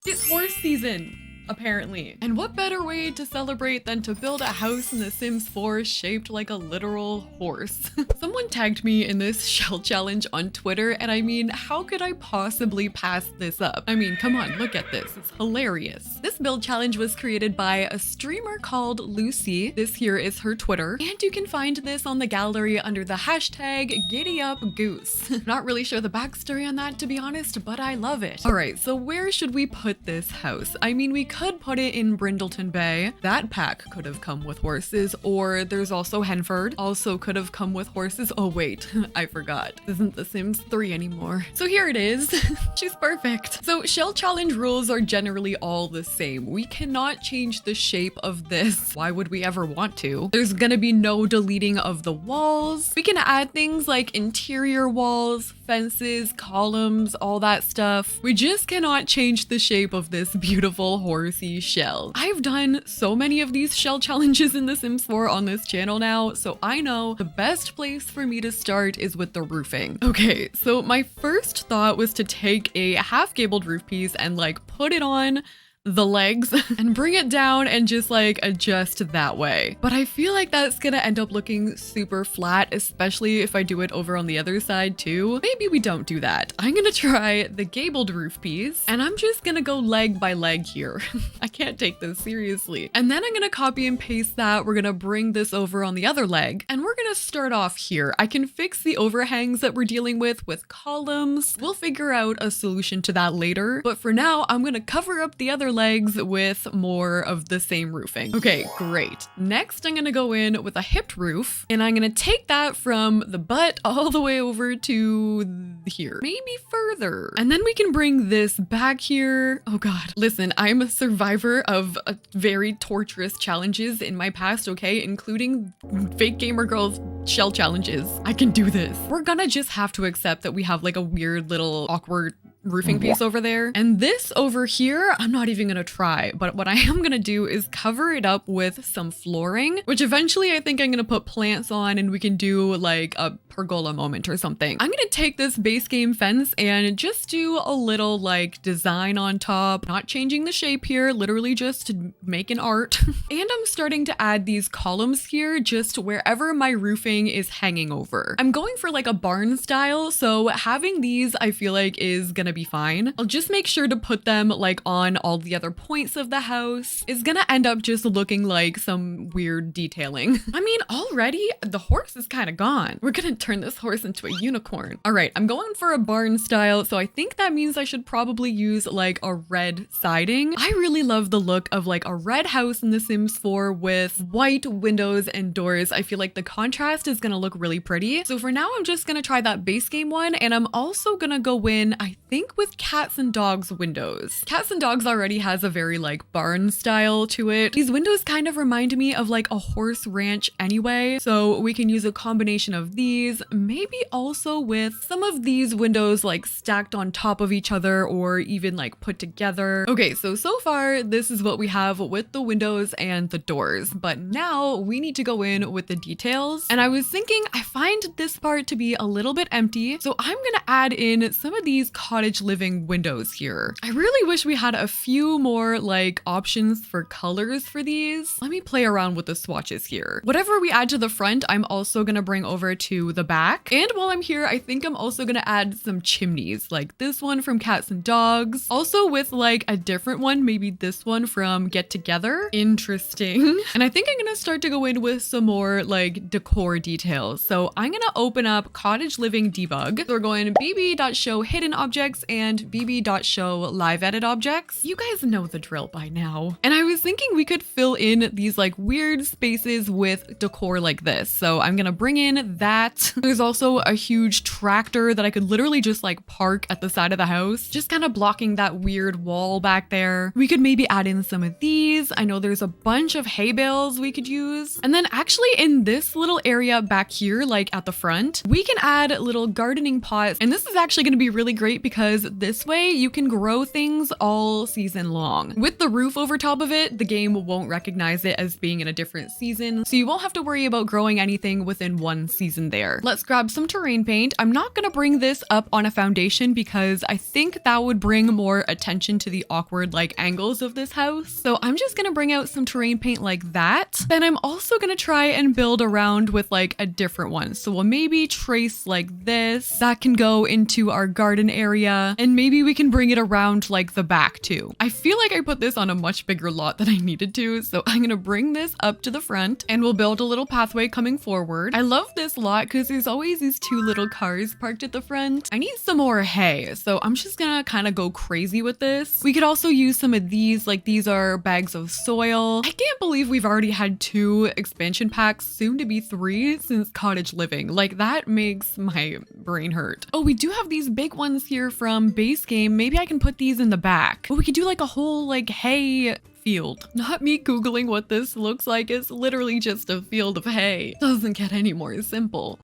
It's horse season, apparently. And what better way to celebrate than to build a house in The Sims 4 shaped like a literal horse? Someone tagged me in this shell challenge on Twitter, and I mean, how could I possibly pass this up? I mean, come on, look at this. It's hilarious. This build challenge was created by a streamer called Lucy. This here is her Twitter, and you can find this on the gallery under the hashtag GiddyUpGoose. Not really sure the backstory on that, to be honest, but I love it. All right, so where should we put this house? I mean, we could put it in Brindleton Bay. That pack could have come with horses, or there's also Henford, also could have come with horses. Oh wait, I forgot. This isn't The Sims 3 anymore. So here it is. She's perfect. So shell challenge rules are generally all the same. We cannot change the shape of this. Why would we ever want to? There's gonna be no deleting of the walls. We can add things like interior walls, fences, columns, all that stuff. We just cannot change the shape of this beautiful horsey shell. I've done so many of these shell challenges in The Sims 4 on this channel now, so I know the best place for me to start is with the roofing. Okay, so my first thought was to take a half gabled roof piece and like put it on the legs and bring it down and just like adjust that way. But I feel like that's gonna end up looking super flat, especially if I do it over on the other side too. Maybe we don't do that. I'm gonna try the gabled roof piece, and I'm just gonna go leg by leg here. I can't take this seriously. And then I'm gonna copy and paste that. We're gonna bring this over on the other leg, and we're gonna start off here. I can fix the overhangs that we're dealing with columns. We'll figure out a solution to that later, but for now, I'm gonna cover up the other legs with more of the same roofing. Okay, great. Next, I'm gonna go in with a hipped roof, and I'm gonna take that from the butt all the way over to here, maybe further. And then we can bring this back here. Oh God, listen, I'm a survivor of very torturous challenges in my past, okay, including fake gamer girls shell challenges. I can do this. We're gonna just have to accept that we have like a weird little awkward roofing piece over there. And this over here, I'm not even gonna try, but what I am gonna do is cover it up with some flooring, which eventually I think I'm gonna put plants on, and we can do like a pergola moment or something. I'm gonna take this base game fence and just do a little like design on top, not changing the shape here, literally just making art. And I'm starting to add these columns here just wherever my roofing is hanging over. I'm going for like a barn style, so having these I feel like is gonna be fine. I'll just make sure to put them like on all the other points of the house. It's gonna end up just looking like some weird detailing. I mean, already the horse is kind of gone. We're gonna turn this horse into a unicorn. All right, I'm going for a barn style, so I think that means I should probably use like a red siding. I really love the look of like a red house in The Sims 4 with white windows and doors. I feel like the contrast is gonna look really pretty. So for now, I'm just gonna try that base game one, and I'm also gonna go in, I think, with cats and dogs windows. Cats and dogs already has a very like barn style to it. These windows kind of remind me of like a horse ranch anyway, so we can use a combination of these, maybe also with some of these windows like stacked on top of each other or even like put together. Okay, so far this is what we have with the windows and the doors, but now we need to go in with the details. And I was thinking, I find this part to be a little bit empty, so I'm gonna add in some of these cottage living windows here. I really wish we had a few more like options for colors for these. Let me play around with the swatches here. Whatever we add to the front, I'm also gonna bring over to the back. And while I'm here, I think I'm also gonna add some chimneys, like this one from Cats and Dogs. Also with like a different one, maybe this one from Get Together. Interesting. And I think I'm gonna start to go in with some more like decor details. So I'm gonna open up Cottage Living Debug. So we're going bb.show hidden objects and bb.show live edit objects. You guys know the drill by now. And I was thinking we could fill in these like weird spaces with decor like this. So I'm gonna bring in that. There's also a huge tractor that I could literally just like park at the side of the house, just kind of blocking that weird wall back there. We could maybe add in some of these. these. I know there's a bunch of hay bales we could use. And then actually in this little area back here, like at the front, we can add little gardening pots. And this is actually going to be really great because this way you can grow things all season long. With the roof over top of it, the game won't recognize it as being in a different season, so you won't have to worry about growing anything within one season there. Let's grab some terrain paint. I'm not going to bring this up on a foundation because I think that would bring more attention to the awkward like angles of this house. So I'm just going to bring out some terrain paint like that. Then I'm also going to try and build around with like a different one. So we'll maybe trace like this. That can go into our garden area, and maybe we can bring it around like the back too. I feel like I put this on a much bigger lot than I needed to, so I'm going to bring this up to the front and we'll build a little pathway coming forward. I love this lot because there's always these two little cars parked at the front. I need some more hay, so I'm just gonna kind of go crazy with this. We could also use some of these, like these are bags of soil. I can't believe we've already had 2 expansion packs, soon to be 3, since cottage living. Like that makes my brain hurt. Oh, we do have these big ones here from base game. Maybe I can put these in the back. But we could do like a whole like hay field. Not me Googling what this looks like. It's literally just a field of hay. Doesn't get any more simple.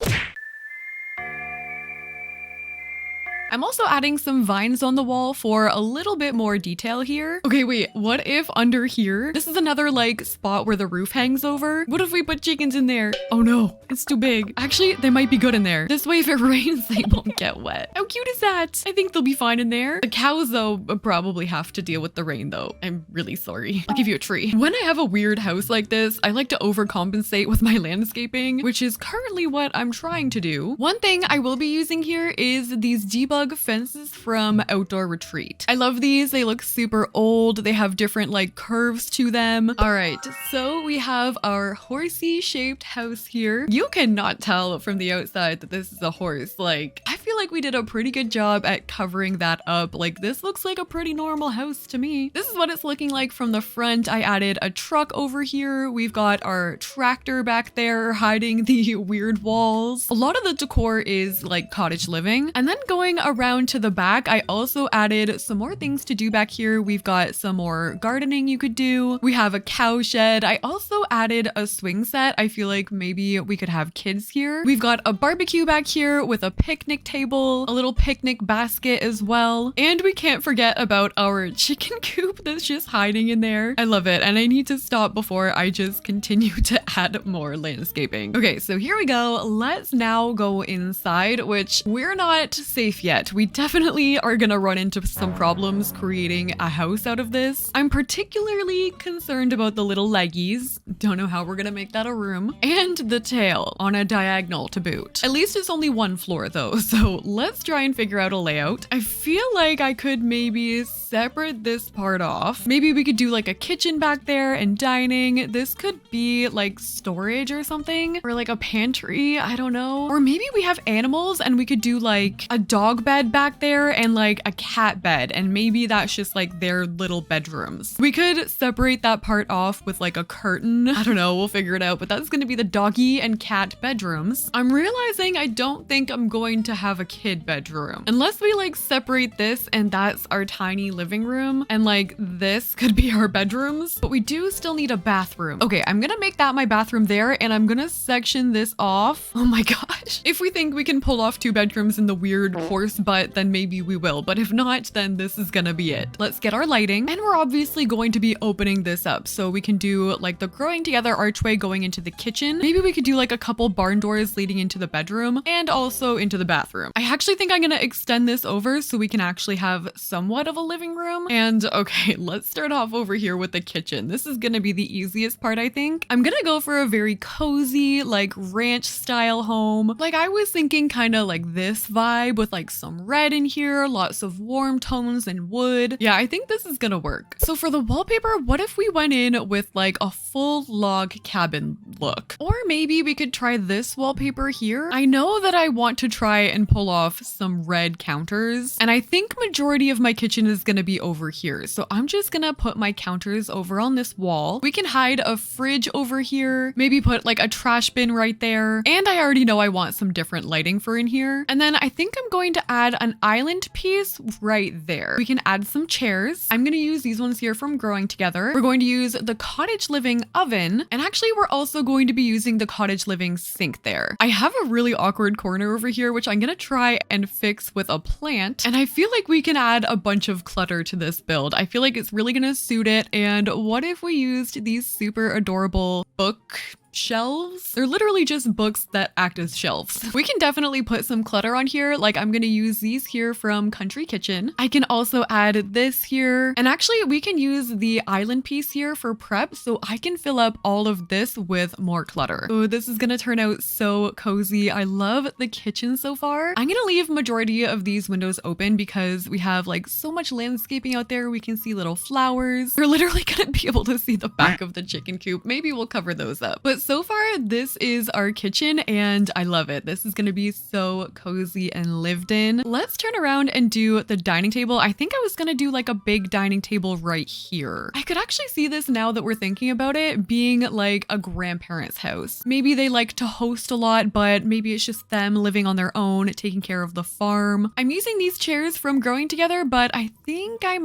I'm also adding some vines on the wall for a little bit more detail here. Okay, wait, what if under here, this is another like spot where the roof hangs over? What if we put chickens in there? Oh no, it's too big. Actually, they might be good in there. This way, if it rains, they won't get wet. How cute is that? I think they'll be fine in there. The cows though probably have to deal with the rain though. I'm really sorry. I'll give you a tree. When I have a weird house like this, I like to overcompensate with my landscaping, which is currently what I'm trying to do. One thing I will be using here is these debug fences from Outdoor Retreat. I love these. They look super old. They have different like curves to them. All right, so we have our horsey shaped house here. You cannot tell from the outside that this is a horse. Like, I feel like we did a pretty good job at covering that up. Like, this looks like a pretty normal house to me. This is what it's looking like from the front. I added a truck over here. We've got our tractor back there hiding the weird walls. A lot of the decor is like cottage living. And then going around to the back, I also added some more things to do back here. We've got some more gardening you could do. We have a cow shed. I also added a swing set. I feel like maybe we could have kids here. We've got a barbecue back here with a picnic table, a little picnic basket as well. And we can't forget about our chicken coop that's just hiding in there. I love it. And I need to stop before I just continue to add more landscaping. Okay, so here we go. Let's now go inside, which we're not safe yet. We definitely are gonna run into some problems creating a house out of this. I'm particularly concerned about the little leggies. Don't know how we're gonna make that a room. And the tail on a diagonal to boot. At least it's only 1 floor though, so let's try and figure out a layout. I feel like I could maybe separate this part off. Maybe we could do like a kitchen back there and dining. This could be like storage or something, or like a pantry, I don't know. Or maybe we have animals and we could do like a dog bed back there and like a cat bed, and maybe that's just like their little bedrooms. We could separate that part off with like a curtain. I don't know, we'll figure it out, but that's gonna be the doggy and cat bedrooms. I'm realizing I don't think I'm going to have a kid bedroom unless we like separate this and that's our tiny living room, and like this could be our bedrooms, but we do still need a bathroom. Okay, I'm gonna make that my bathroom there, and I'm gonna section this off. Oh my gosh. If we think we can pull off 2 bedrooms in the weird horse butt, then maybe we will, but if not, then this is gonna be it. Let's get our lighting, and we're obviously going to be opening this up so we can do like the growing together archway going into the kitchen. Maybe we could do like a couple barn doors leading into the bedroom and also into the bathroom. I actually think I'm gonna extend this over so we can actually have somewhat of a living room. And okay, let's start off over here with the kitchen. This is gonna be the easiest part, I think. I'm gonna go for a very cozy, like ranch style home. Like I was thinking kind of like this vibe with like some red in here, lots of warm tones and wood. Yeah, I think this is gonna work. So for the wallpaper, what if we went in with like a full log cabin look? Or maybe we could try this wallpaper here. I know that I want to try and pull pull off some red counters. And I think majority of my kitchen is gonna be over here. So I'm just gonna put my counters over on this wall. We can hide a fridge over here, maybe put like a trash bin right there. And I already know I want some different lighting for in here. And then I think I'm going to add an island piece right there. We can add some chairs. I'm gonna use these ones here from Growing Together. We're going to use the cottage living oven. And actually we're also going to be using the cottage living sink there. I have a really awkward corner over here, which I'm gonna try and fix with a plant. And I feel like we can add a bunch of clutter to this build. I feel like it's really gonna suit it. And what if we used these super adorable book shelves? They're literally just books that act as shelves. We can definitely put some clutter on here. Like I'm gonna use these here from Country Kitchen. I can also add this here. And actually we can use the island piece here for prep. So I can fill up all of this with more clutter. Oh, this is gonna turn out so cozy. I love the kitchen so far. I'm gonna leave majority of these windows open because we have like so much landscaping out there. We can see little flowers. We're literally gonna be able to see the back of the chicken coop. Maybe we'll cover those up. But so far, this is our kitchen and I love it. This is gonna be so cozy and lived in. Let's turn around and do the dining table. I think I was gonna do like a big dining table right here. I could actually see this now that we're thinking about it being like a grandparent's house. Maybe they like to host a lot, but maybe it's just them living on their own, taking care of the farm. I'm using these chairs from Growing Together, but I think I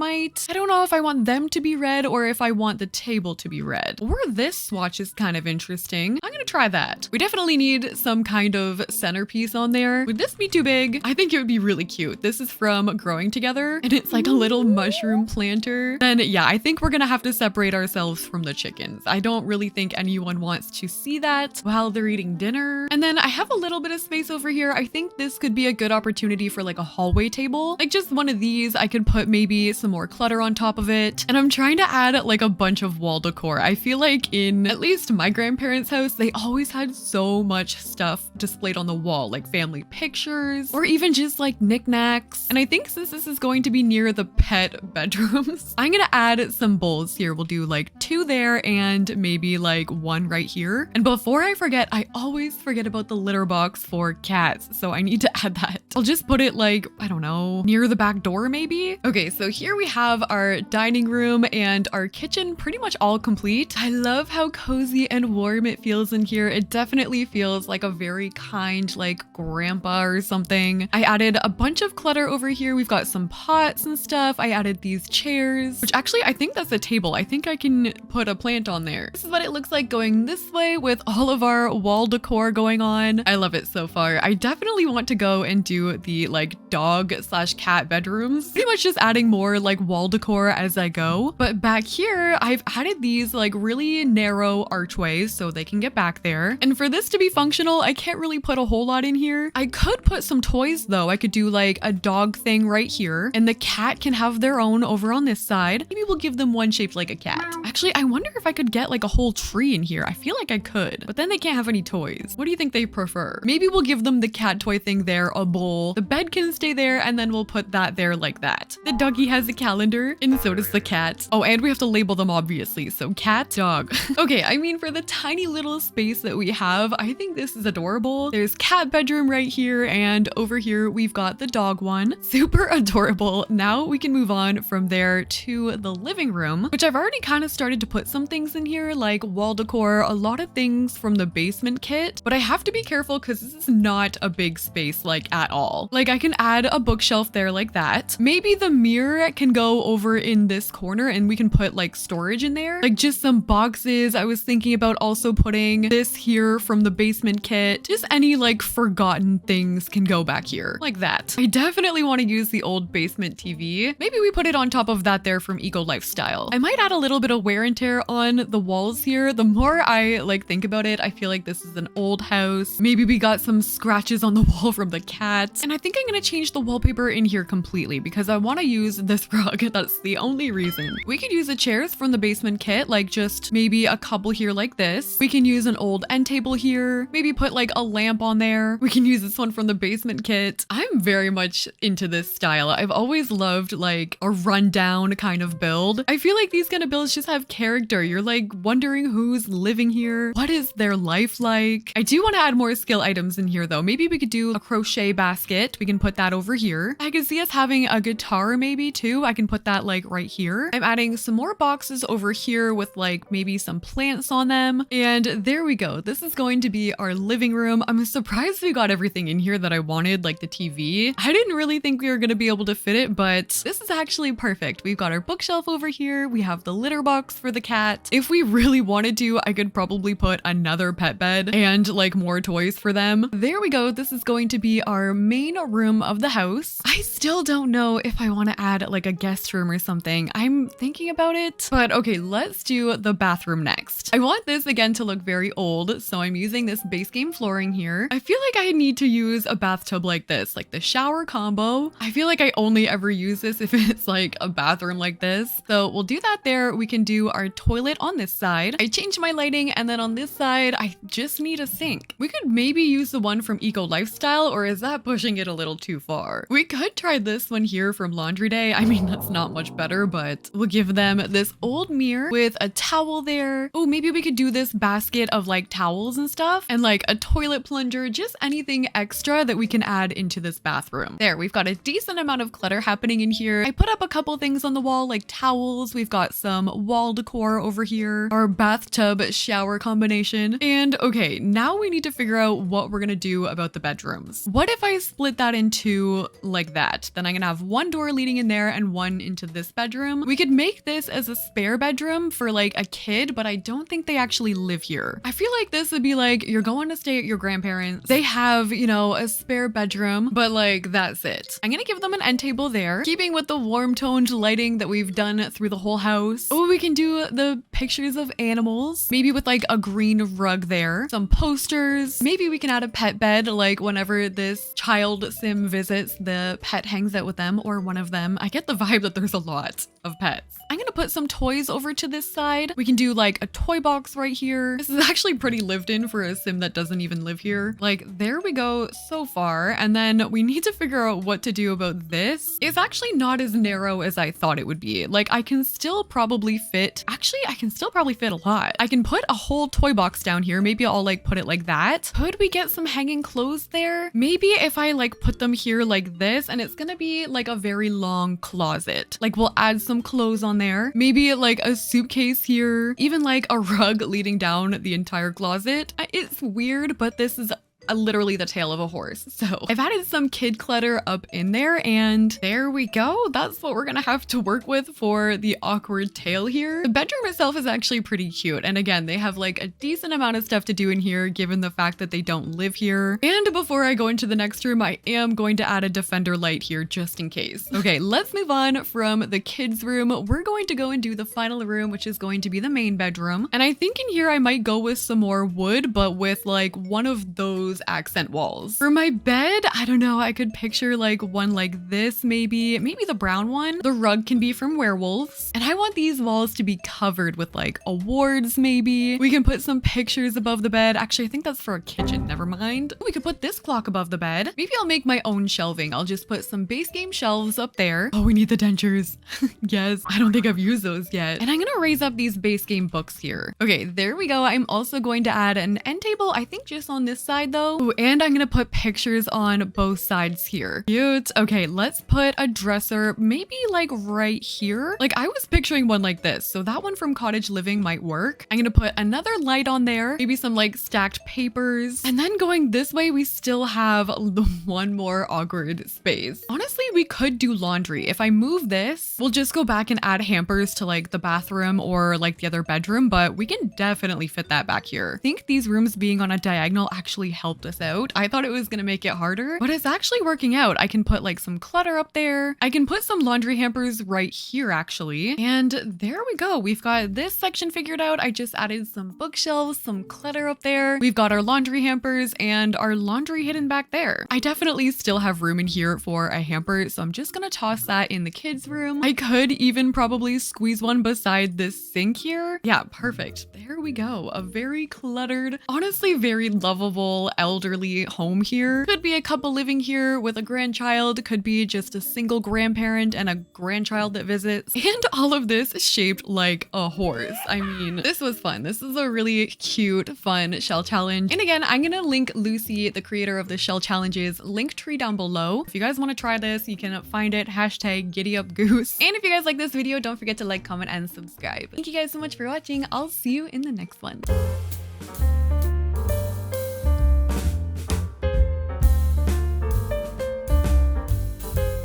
don't know if I want them to be red or if I want the table to be red. Or this swatch is kind of interesting. I'm gonna try that. We definitely need some kind of centerpiece on there. Would this be too big? I think it would be really cute. This is from Growing Together and it's like a little mushroom planter. Then yeah, I think we're gonna have to separate ourselves from the chickens. I don't really think anyone wants to see that while they're eating dinner. And then I have a little bit of space over here. I think this could be a good opportunity for like a hallway table. Like just one of these, I could put maybe some more clutter on top of it. And I'm trying to add like a bunch of wall decor. I feel like in at least my grandparents' house, they always had so much stuff displayed on the wall, like family pictures or even just like knickknacks. And I think since this is going to be near the pet bedrooms, I'm gonna add some bowls here. We'll do like 2 there and maybe like 1 right here. And before I forget, I always forget about the litter box for cats. So I need to add that. I'll just put it like, I don't know, near the back door maybe. Okay, so here we have our dining room and our kitchen pretty much all complete. I love how cozy and warm it feels in here. It definitely feels like a very kind, like grandpa or something. I added a bunch of clutter over here. We've got some pots and stuff. I added these chairs, which actually I think that's a table. I think I can put a plant on there. This is what it looks like going this way with all of our wall decor going on. I love it so far. I definitely want to go and do the like dog/cat bedrooms. Pretty much just adding more like wall decor as I go. But back here, I've added these like really narrow archways so they can get back there. And for this to be functional, I can't really put a whole lot in here. I could put some toys though. I could do like a dog thing right here and the cat can have their own over on this side. Maybe we'll give them one shaped like a cat. Actually, I wonder if I could get like a whole tree in here. I feel like I could, but then they can't have any toys. What do you think they prefer? Maybe we'll give them the cat toy thing there, a bowl. The bed can stay there and then we'll put that there like that. The doggy has a calendar and so does the cat. Oh, and we have to label them obviously. So cat, dog. Okay, I mean for the tiny little space that we have, I think this is adorable. There's cat bedroom right here and over here we've got the dog one. Super adorable. Now we can move on from there to the living room, which I've already kind of started to put some things in here like wall decor, a lot of things from the basement kit, but I have to be careful because this is not a big space like at all. Like I can add a bookshelf there like that. Maybe the mirror can go over in this corner and we can put like storage in there, like just some boxes. I was thinking about also putting this here from the basement kit. Just any like forgotten things can go back here like that. I definitely want to use the old basement TV. Maybe we put it on top of that there from Eco Lifestyle. I might add a little bit of wear and tear on the walls here. The more I like think about it, I feel like this is an old house. Maybe we got some scratches on the wall from the cat. And I think I'm gonna change the wallpaper in here completely because I want to use this rug. That's the only reason. We could use the chairs from the basement kit, like just maybe a couple here like this. We can use an old old end table here. Maybe put like a lamp on there. We can use this one from the basement kit. I'm very much into this style. I've always loved like a rundown kind of build. I feel like these kind of builds just have character. You're like wondering who's living here. What is their life like? I do want to add more skill items in here though. Maybe we could do a crochet basket. We can put that over here. I can see us having a guitar maybe too. I can put that like right here. I'm adding some more boxes over here with like maybe some plants on them. And there we go. This is going to be our living room. I'm surprised we got everything in here that I wanted, like the TV. I didn't really think we were going to be able to fit it, but this is actually perfect. We've got our bookshelf over here. We have the litter box for the cat. If we really wanted to, I could probably put another pet bed and like more toys for them. There we go. This is going to be our main room of the house. I still don't know if I want to add like a guest room or something. I'm thinking about it, but okay, let's do the bathroom next. I want this again to look very old, so I'm using this base game flooring here. I feel like I need to use a bathtub like this, like the shower combo. I feel like I only ever use this if it's like a bathroom like this. So we'll do that there. We can do our toilet on this side. I changed my lighting, and then on this side, I just need a sink. We could maybe use the one from Eco Lifestyle, or is that pushing it a little too far? We could try this one here from Laundry Day. I mean, that's not much better, but we'll give them this old mirror with a towel there. Oh, maybe we could do this basket of like towels and stuff, and like a toilet plunger, just anything extra that we can add into this bathroom. There, we've got a decent amount of clutter happening in here. I put up a couple things on the wall like towels. We've got some wall decor over here, our bathtub shower combination. And okay, now we need to figure out what we're gonna do about the bedrooms. What if I split that into like that? Then I'm gonna have one door leading in there and one into this bedroom. We could make this as a spare bedroom for like a kid, but I don't think they actually live here. I feel like this would be like, you're going to stay at your grandparents. They have, you know, a spare bedroom, but like that's it. I'm gonna give them an end table there, keeping with the warm toned lighting that we've done through the whole house. Oh, we can do the pictures of animals, maybe with like a green rug there, some posters. Maybe we can add a pet bed, like whenever this child sim visits, the pet hangs out with them or one of them. I get the vibe that there's a lot of pets. I'm gonna put some toys over to this side. We can do like a toy box right here. This is actually pretty lived in for a sim that doesn't even live here. Like there we go so far. And then we need to figure out what to do about this. It's actually not as narrow as I thought it would be. Like I can still probably fit, actually I can still probably fit a lot. I can put a whole toy box down here. Maybe I'll like put it like that. Could we get some hanging clothes there? Maybe if I like put them here like this, and it's gonna be like a very long closet. Like we'll add some clothes on there. Maybe like a suitcase here, even like a rug leading down the entire closet. It's weird, but this is literally the tail of a horse. So I've added some kid clutter up in there, and there we go. That's what we're gonna have to work with for the awkward tail here. The bedroom itself is actually pretty cute, and again, they have like a decent amount of stuff to do in here given the fact that they don't live here. And before I go into the next room, I am going to add a defender light here just in case. Okay, let's move on from the kids room. We're going to go and do the final room, which is going to be the main bedroom. And I think in here I might go with some more wood, but with like one of those accent walls. For my bed, I don't know, I could picture like one like this, maybe the brown one. The rug can be from werewolves. And I want these walls to be covered with like awards maybe. We can put some pictures above the bed. Actually, I think that's for a kitchen, never mind. We could put this clock above the bed. Maybe I'll make my own shelving. I'll just put some base game shelves up there. Oh, we need the dentures. Yes, I don't think I've used those yet. And I'm gonna raise up these base game books here. Okay, there we go. I'm also going to add an end table, I think just on this side though. Ooh, and I'm gonna put pictures on both sides here. Cute. Okay, let's put a dresser maybe like right here. Like I was picturing one like this, so that one from Cottage Living might work. I'm gonna put another light on there, maybe some like stacked papers. And then going this way, we still have the one more awkward space. Honestly, we could do laundry. If I move this, we'll just go back and add hampers to like the bathroom or like the other bedroom, but we can definitely fit that back here. I think these rooms being on a diagonal actually help helped us out. I thought it was gonna make it harder, but it's actually working out. I can put like some clutter up there. I can put some laundry hampers right here actually. And there we go. We've got this section figured out. I just added some bookshelves, some clutter up there. We've got our laundry hampers and our laundry hidden back there. I definitely still have room in here for a hamper, so I'm just gonna toss that in the kids' room. I could even probably squeeze one beside this sink here. Yeah, perfect. There we go. A very cluttered, honestly very lovable elderly home here. Could be a couple living here with a grandchild, could be just a single grandparent and a grandchild that visits, and all of this shaped like a horse. I mean, this was fun. This is a really cute, fun shell challenge. And again, I'm gonna link Lucy, the creator of the shell challenges, link tree down below. If you guys want to try this, you can find it, #GiddyUpGoose. And if you guys like this video, don't forget to like, comment, and subscribe. Thank you guys so much for watching. I'll see you in the next one.